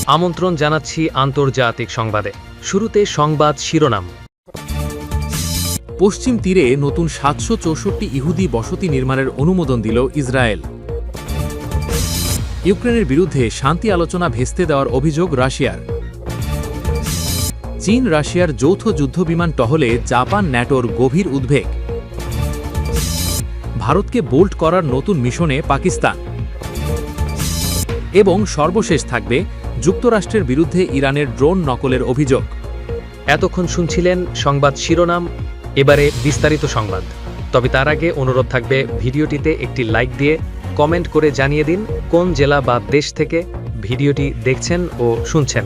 আমন্ত্রণ জানাচ্ছি আন্তর্জাতিক সংবাদে। শুরুতে সংবাদ শিরোনাম। পশ্চিম তীরে নতুন ৭৬৪ ইহুদি বসতি নির্মাণের অনুমোদন দিল ইসরায়েল। ইউক্রেনের বিরুদ্ধে শান্তি আলোচনা ভেস্তে দেওয়ার অভিযোগ রাশিয়ার। চীন রাশিয়ার যৌথ যুদ্ধবিমান টহলে জাপান ন্যাটোর গভীর উদ্বেগ। ভারতকে বোল্ট করার নতুন মিশনে পাকিস্তান। এবং সর্বশেষ থাকবে যুক্তরাষ্ট্রের বিরুদ্ধে ইরানের ড্রোন নকলের অভিযোগ। এতক্ষণ শুনছিলেন সংবাদ শিরোনাম, এবারে বিস্তারিত সংবাদ। তবে তার আগে অনুরোধ থাকবে ভিডিওটিতে একটি লাইক দিয়ে কমেন্ট করে জানিয়ে দিন কোন জেলা বা দেশ থেকে ভিডিওটি দেখছেন ও শুনছেন।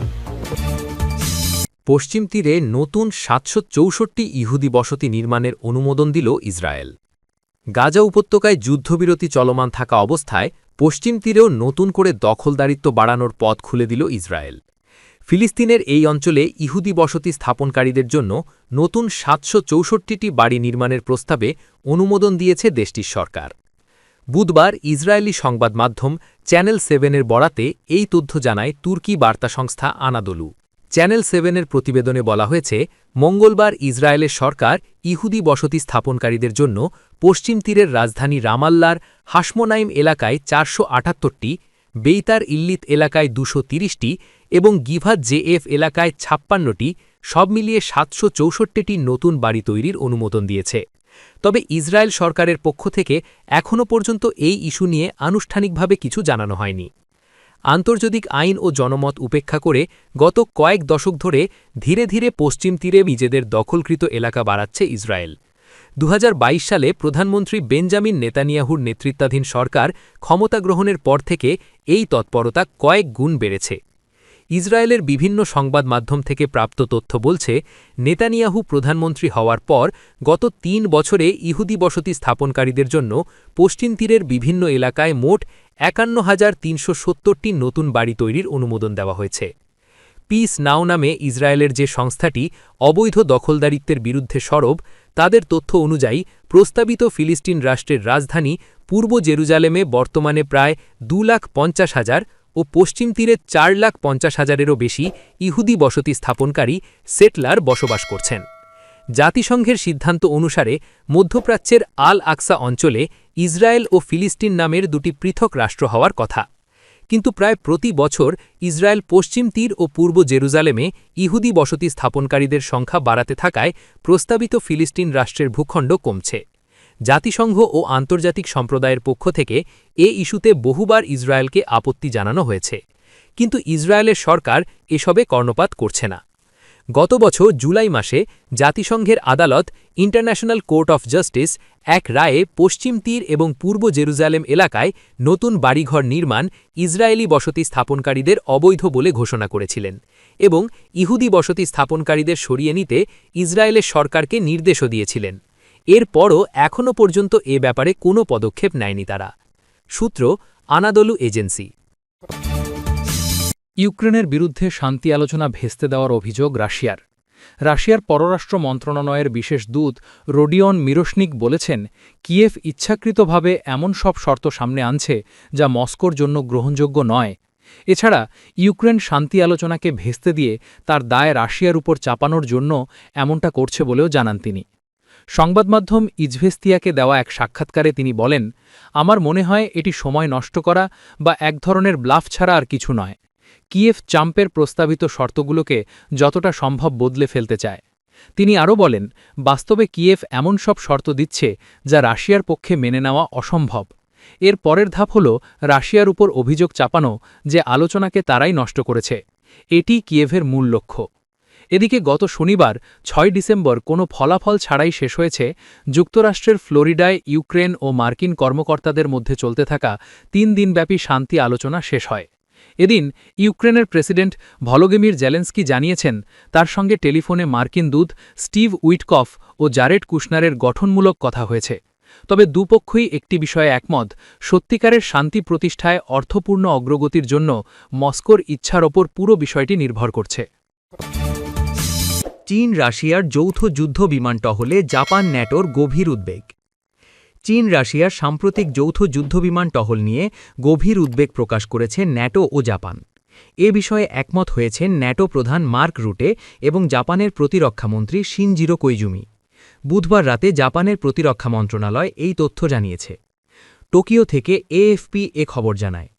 পশ্চিম তীরে নতুন ৭৬৪ ইহুদি বসতি নির্মাণের অনুমোদন দিল ইসরায়েল। গাজা উপত্যকায় যুদ্ধবিরতি চলমান থাকা অবস্থায় পশ্চিম তীরেও নতুন করে দখলদারিত্ব বাড়ানোর পথ খুলে দিল ইসরায়েল। ফিলিস্তিনের এই অঞ্চলে ইহুদি বসতি স্থাপনকারীদের জন্য নতুন ৭৬৪টি বাড়ি নির্মাণের প্রস্তাবে অনুমোদন দিয়েছে দেশটির সরকার। বুধবার ইসরায়েলি সংবাদ মাধ্যম চ্যানেল 7-এর বরাতে এই তথ্য জানায় তুর্কি বার্তা সংস্থা আনাদোলু। চ্যানেল 7-এর প্রতিবেদনে বলা হয়েছে, মঙ্গলবার ইসরায়েলের সরকার ইহুদি বসতি স্থাপনকারীদের জন্য পশ্চিম তীরের রাজধানী রামাল্লার হাসমোনাইম এলাকায় ৪৭৮টি, বেইতার ইল্লিত এলাকায় ২৩০টি এবং গিভাত জেএফ এলাকায় ৫৬টি, সব মিলিয়ে ৭৬৪টি নতুন বাড়ি তৈরির অনুমোদন দিয়েছে। তবে ইসরায়েল সরকারের পক্ষ থেকে এখনও পর্যন্ত এই ইস্যু নিয়ে আনুষ্ঠানিকভাবে কিছু জানানো হয়নি। আন্তর্জাতিক আইন ও জনমত উপেক্ষা করে গত কয়েক দশক ধরে ধীরে ধীরে পশ্চিম তীরে নিজেদের দখলকৃত এলাকা বাড়াচ্ছে ইসরায়েল। ২০২২ সালে প্রধানমন্ত্রী বেঞ্জামিন নেতানিয়াহুর নেতৃত্বাধীন সরকার ক্ষমতা গ্রহণের পর থেকে এই তৎপরতা কয়েক গুণ বেড়েছে। ইসরায়েলের বিভিন্ন সংবাদ মাধ্যম থেকে প্রাপ্ত তথ্য বলছে, নেতানিয়াহু প্রধানমন্ত্রী হওয়ার পর গত ৩ বছরে ইহুদি বসতি স্থাপনকারীদের জন্য পশ্চিম তীরের বিভিন্ন এলাকায় মোট ৫১,৩৭০টি নতুন বাড়ি তৈরির অনুমোদন দেওয়া হয়েছে। পিস নাও নামে ইসরায়েলের যে সংস্থাটি অবৈধ দখলদারিত্বের বিরুদ্ধে সরব, তাদের তথ্য অনুযায়ী প্রস্তাবিত ফিলিস্তিন রাষ্ট্রের রাজধানী পূর্ব জেরুজালেমে বর্তমানে প্রায় ২,৫০,০০০ ও পশ্চিম তীরে ৪,৫০,০০০-এরও বেশি ইহুদি বসতি স্থাপনকারী সেটলার বসবাস করছেন। জাতিসংঘের সিদ্ধান্ত অনুসারে মধ্যপ্রাচ্যের আল আকসা অঞ্চলে ইসরায়েল ও ফিলিস্তিন নামের দুটি পৃথক রাষ্ট্র হওয়ার কথা। কিন্তু প্রায় প্রতি বছর ইসরায়েল পশ্চিম তীর ও পূর্ব জেরুজালেমে ইহুদি বসতি স্থাপনকারীদের সংখ্যা বাড়াতে থাকায় প্রস্তাবিত ফিলিস্তিন রাষ্ট্রের ভূখণ্ড কমছে। জাতিসংঘ ও আন্তর্জাতিক সম্প্রদায়ের পক্ষ থেকে এ ইস্যুতে বহুবার ইসরায়েলকে আপত্তি জানানো হয়েছে, কিন্তু ইসরায়েলের সরকার এসবে কর্ণপাত করছে না। গত বছর জুলাই মাসে জাতিসংঘের আদালত ইন্টারন্যাশনাল কোর্ট অফ জাস্টিস এক রায়ে পশ্চিম তীর এবং পূর্ব জেরুজালেম এলাকায় নতুন বাড়িঘর নির্মাণ ইসরায়েলি বসতি স্থাপনকারীদের অবৈধ বলে ঘোষণা করেছিলেন এবং ইহুদি বসতি স্থাপনকারীদের সরিয়ে নিতে ইসরায়েলের সরকারকে নির্দেশও দিয়েছিলেন। এরপরও এখনও পর্যন্ত এ ব্যাপারে কোনো পদক্ষেপ নেয়নি তারা। সূত্র আনাদোলু এজেন্সি। ইউক্রেনের বিরুদ্ধে শান্তি আলোচনা ভেস্তে দেওয়ার অভিযোগ রাশিয়ার। রাশিয়ার পররাষ্ট্র মন্ত্রণালয়ের বিশেষ দূত রোডিয়ন মিরোশনিক বলেছেন, কিয়েভ ইচ্ছাকৃতভাবে এমন সব শর্ত সামনে আনছে যা মস্কোর জন্য গ্রহণযোগ্য নয়। এছাড়া ইউক্রেন শান্তি আলোচনাকে ভেস্তে দিয়ে তার দায় রাশিয়ার উপর চাপানোর জন্য এমনটা করছে বলেও জানান তিনি। সংবাদমাধ্যম ইজভেস্তিয়াকে দেওয়া এক সাক্ষাৎকারে তিনি বলেন, আমার মনে হয় এটি সময় নষ্ট করা বা এক ধরনের ব্লাফ ছাড়া আর কিছু নয়। কিয়েভ ট্রাম্পের প্রস্তাবিত শর্তগুলোকে যতটা সম্ভব বদলে ফেলতে চায়। তিনি আরও বলেন, বাস্তবে কিয়েভ এমন সব শর্ত দিচ্ছে যা রাশিয়ার পক্ষে মেনে নেওয়া অসম্ভব। এর পরের ধাপ হল রাশিয়ার উপর অভিযোগ চাপানো যে আলোচনাকে তারাই নষ্ট করেছে। এটি কিয়েভের মূল লক্ষ্য। এদিকে গত শনিবার ৬ ডিসেম্বর কোনো ফলাফল ছাড়াই শেষ হয়েছে যুক্তরাষ্ট্রের ফ্লোরিডায় ইউক্রেন ও মার্কিন কর্মকর্তাদের মধ্যে চলতে থাকা ৩ দিনব্যাপী শান্তি আলোচনা শেষ হয়। এদিন ইউক্রেনের প্রেসিডেন্ট ভলোদিমির জেলেনস্কি জানিয়েছেন, তার সঙ্গে টেলিফোনে মার্কিন দূত স্টিভ উইটকফ ও জারেড কুশনারের গঠনমূলক কথা হয়েছে। তবে দুপক্ষই একটি বিষয়ে একমত, সত্যিকারের শান্তি প্রতিষ্ঠায় অর্থপূর্ণ অগ্রগতির জন্য মস্কোর ইচ্ছার ওপর পুরো বিষয়টি নির্ভর করছে। চীন রাশিয়ার যৌথ যুদ্ধ বিমান টহলে জাপান ন্যাটোর গভীর উদ্বেগ। চীন রাশিয়ার সাম্প্রতিক যৌথ যুদ্ধবিমান টহল নিয়ে গভীর উদ্বেগ প্রকাশ করেছে ন্যাটো ও জাপান। এ বিষয়ে একমত হয়েছেন ন্যাটো প্রধান মার্ক রুটে এবং জাপানের প্রতিরক্ষামন্ত্রী শিনজিরো কোইজুমি। বুধবার রাতে জাপানের প্রতিরক্ষা মন্ত্রণালয় এই তথ্য জানিয়েছে। টোকিও থেকে এএফপি এ খবর জানায়,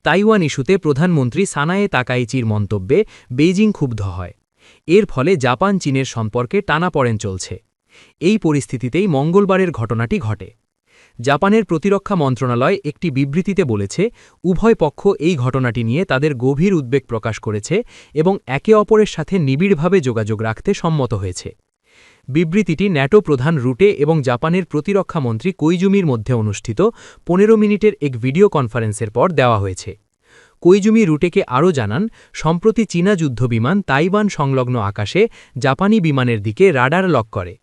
তাইওয়ান ইস্যুতে প্রধানমন্ত্রী সানায়ে তাকাইচির মন্তব্যে বেইজিং ক্ষুব্ধ হয়। এর ফলে জাপান চীনের সম্পর্কে টানাপড়েন চলছে। এই পরিস্থিতিতেই মঙ্গলবারের ঘটনাটি ঘটে। জাপানের প্রতিরক্ষা মন্ত্রণালয় একটি বিবৃতিতে বলেছে, উভয় পক্ষ এই ঘটনাটি নিয়ে তাদের গভীর উদ্বেগ প্রকাশ করেছে এবং একে অপরের সাথে নিবিড়ভাবে যোগাযোগ রাখতে সম্মত হয়েছে। বিবৃতিটি ন্যাটো প্রধান রুটে এবং জাপানের প্রতিরক্ষামন্ত্রী কোইজুমির মধ্যে অনুষ্ঠিত 15 মিনিটের এক ভিডিও কনফারেন্সের পর দেওয়া হয়েছে। কোইজুমি রুটেকে আরও জানান, সম্প্রতি চীনা যুদ্ধবিমান তাইওয়ান সংলগ্ন আকাশে জাপানি বিমানের দিকে রাডার লক করে।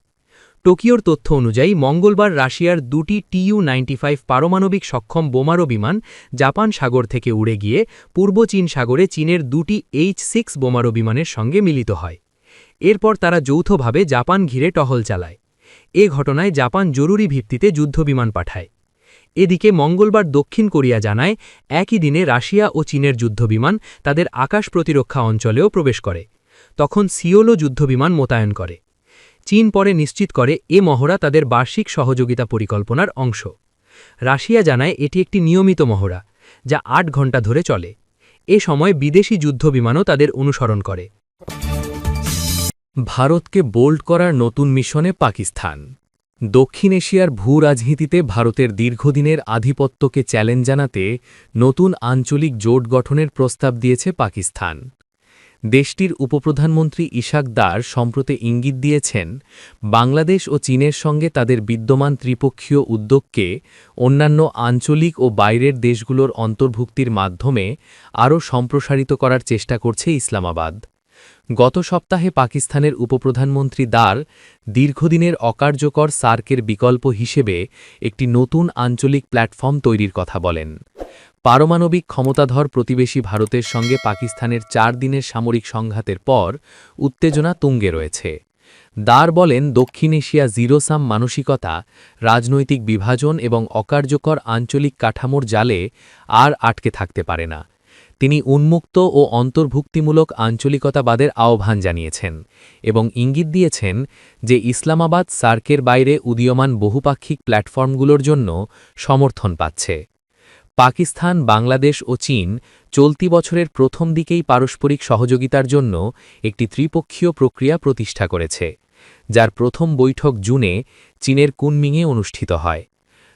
টোকিওর তথ্য অনুযায়ী মঙ্গলবার রাশিয়ার দুটি TU-95 পারমাণবিক সক্ষম বোমারু বিমান জাপান সাগর থেকে উড়ে গিয়ে পূর্ব চীন সাগরে চীনের দুটি H-6 বোমারু বিমানের সঙ্গে মিলিত হয়। এরপর তারা যৌথভাবে জাপান ঘিরে টহল চালায়। এ ঘটনায় জাপান জরুরি ভিত্তিতে যুদ্ধবিমান পাঠায়। এদিকে মঙ্গলবার দক্ষিণ কোরিয়া জানায়, একই দিনে রাশিয়া ও চীনের যুদ্ধবিমান তাদের আকাশ প্রতিরক্ষা অঞ্চলেও প্রবেশ করে। তখন সিওলও যুদ্ধবিমান মোতায়েন করে। চীন পরে নিশ্চিত করে এ মহড়া তাদের বার্ষিক সহযোগিতা পরিকল্পনার অংশ। রাশিয়া জানায় এটি একটি নিয়মিত মহড়া, যা 8 ঘণ্টা ধরে চলে। এ সময় বিদেশি যুদ্ধবিমানও তাদের অনুসরণ করে। ভারতকে বোল্ড করার নতুন মিশনে পাকিস্তান। দক্ষিণ এশিয়ার ভূ-রাজনীতিতে ভারতের দীর্ঘদিনের আধিপত্যকে চ্যালেঞ্জ জানাতে নতুন আঞ্চলিক জোট গঠনের প্রস্তাব দিয়েছে পাকিস্তান। দেশটির উপপ্রধানমন্ত্রী ইশাক দার সম্প্রতি ইঙ্গিত দিয়েছেন, বাংলাদেশ ও চীনের সঙ্গে তাদের বিদ্যমান ত্রিপক্ষীয় উদ্যোগকে অন্যান্য আঞ্চলিক ও বাইরের দেশগুলোর অন্তর্ভুক্তির মাধ্যমে আরও সম্প্রসারিত করার চেষ্টা করছে ইসলামাবাদ। গত সপ্তাহে পাকিস্তানের উপপ্রধানমন্ত্রী দার দীর্ঘদিনের অকার্যকর সার্কের বিকল্প হিসেবে একটি নতুন আঞ্চলিক প্ল্যাটফর্ম তৈরির কথা বলেন। পারমাণবিক ক্ষমতাধর প্রতিবেশী ভারতের সঙ্গে পাকিস্তানের 4 দিনের সামরিক সংঘাতের পর উত্তেজনা তুঙ্গে রয়েছে। দার বলেন, দক্ষিণ এশিয়া জিরো-সাম মানসিকতা, রাজনৈতিক বিভাজন এবং অকার্যকর আঞ্চলিক কাঠামোর জালে আর আটকে থাকতে পারে না। তিনি উন্মুক্ত ও অন্তর্ভুক্তিমূলক আঞ্চলিকতাবাদের আহ্বান জানিয়েছেন এবং ইঙ্গিত দিয়েছেন যে ইসলামাবাদ সার্কের বাইরে উদীয়মান বহুপাক্ষিক প্ল্যাটফর্মগুলোর জন্য সমর্থন পাচ্ছে। পাকিস্তান, বাংলাদেশ ও চীন চলতি বছরের প্রথম দিকেই পারস্পরিক সহযোগিতার জন্য একটি ত্রিপক্ষীয় প্রক্রিয়া প্রতিষ্ঠা করেছে, যার প্রথম বৈঠক জুনে চীনের কুনমিংয়ে অনুষ্ঠিত হয়।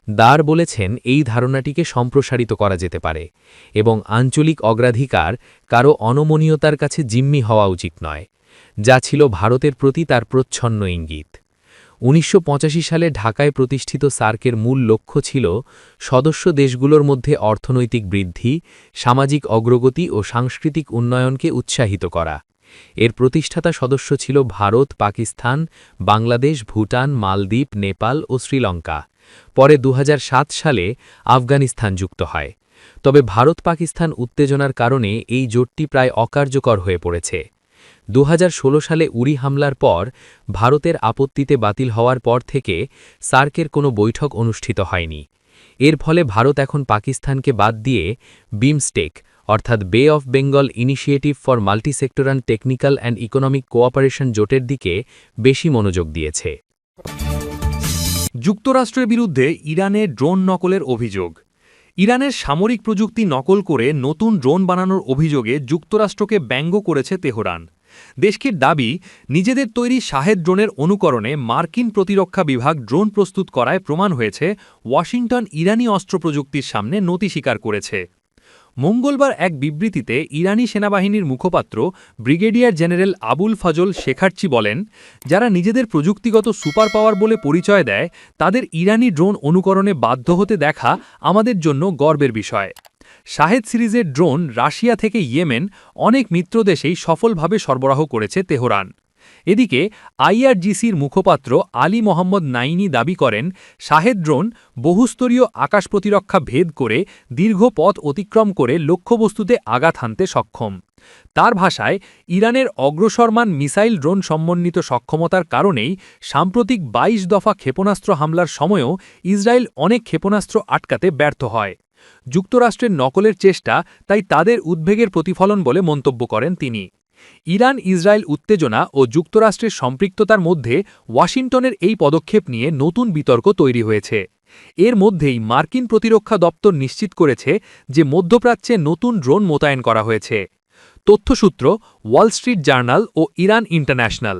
দার বলেছেন, এই ধারণাটিকে সম্প্রসারিত করা যেতে পারে এবং আঞ্চলিক অগ্রাধিকার কারও অনমনীয়তার কাছে জিম্মি হওয়া উচিত নয়, যা ছিল ভারতের প্রতি তার প্রচ্ছন্ন ইঙ্গিত। 1985 সালে ঢাকায় প্রতিষ্ঠিত সার্কের মূল লক্ষ্য ছিল সদস্য দেশগুলোর মধ্যে অর্থনৈতিক বৃদ্ধি, সামাজিক অগ্রগতি ও সাংস্কৃতিক উন্নয়নকে উৎসাহিত করা। এর প্রতিষ্ঠাতা সদস্য ছিল ভারত, পাকিস্তান, বাংলাদেশ, ভুটান, মালদ্বীপ, নেপাল ও শ্রীলঙ্কা। পরে 2007 সালে আফগানিস্তান যুক্ত হয়। তবে ভারত-পাকিস্তান উত্তেজনার কারণে এই জোটটি প্রায় অকার্যকর হয়ে পড়েছে। 2016 সালে উরি হামলার পর ভারতের আপত্তিতে বাতিল হওয়ার পর থেকে সার্কের কোনো বৈঠক অনুষ্ঠিত হয়নি। এর ফলে ভারত এখন পাকিস্তানকে বাদ দিয়ে বিমস্টেক অর্থাৎ বে of Bengal initiative for multi-sectoral technical and economic cooperation জোটের দিকে বেশি মনোযোগ দিয়েছে। যুক্তরাষ্ট্রের বিরুদ্ধে ইরানে ড্রোন নকলের অভিযোগ। ইরানের সামরিক প্রযুক্তি নকল করে নতুন ড্রোন বানানোর অভিযোগে যুক্তরাষ্ট্রকে ব্যঙ্গ করেছে তেহরান। দেশটির দাবি, নিজেদের তৈরি শাহেদ ড্রোনের অনুকরণে মার্কিন প্রতিরক্ষা বিভাগ ড্রোন প্রস্তুত করায় প্রমাণ হয়েছে ওয়াশিংটন ইরানি অস্ত্র প্রযুক্তির সামনে নতি স্বীকার করেছে। মঙ্গলবার এক বিবৃতিতে ইরানি সেনাবাহিনীর মুখপাত্র ব্রিগেডিয়ার জেনারেল আবুল ফজল শেখারচি বলেন, যারা নিজেদের প্রযুক্তিগত সুপার পাওয়ার বলে পরিচয় দেয় তাদের ইরানি ড্রোন অনুকরণে বাধ্য হতে দেখা আমাদের জন্য গর্বের বিষয়। শাহেদ সিরিজের ড্রোন রাশিয়া থেকে ইয়েমেন অনেক মিত্রদেশেই সফলভাবে সরবরাহ করেছে তেহরান। এদিকে আইআরজিসির মুখপাত্র আলী মোহাম্মদ নাইনি দাবি করেন, শাহেদ ড্রোন বহুস্তরীয় আকাশ প্রতিরক্ষা ভেদ করে দীর্ঘ পথ অতিক্রম করে লক্ষ্যবস্তুতে আঘাত হানতে সক্ষম। তার ভাষায়, ইরানের অগ্রসরমান মিসাইল ড্রোন সমন্বিত সক্ষমতার কারণেই সাম্প্রতিক 22 দফা ক্ষেপণাস্ত্র হামলার সময়ও ইসরায়েল অনেক ক্ষেপণাস্ত্র আটকাতে ব্যর্থ হয়। যুক্তরাষ্ট্রের নকলের চেষ্টা তাই তাদের উদ্বেগের প্রতিফলন বলে মন্তব্য করেন তিনি। ইরান ইসরায়েল উত্তেজনা ও যুক্তরাষ্ট্রের সম্পৃক্ততার মধ্যে ওয়াশিংটনের এই পদক্ষেপ নিয়ে নতুন বিতর্ক তৈরি হয়েছে। এর মধ্যেই মার্কিন প্রতিরক্ষা দপ্তর নিশ্চিত করেছে যে মধ্যপ্রাচ্যে নতুন ড্রোন মোতায়েন করা হয়েছে। তথ্যসূত্র ওয়াল স্ট্রিট জার্নাল ও ইরান ইন্টারন্যাশনাল।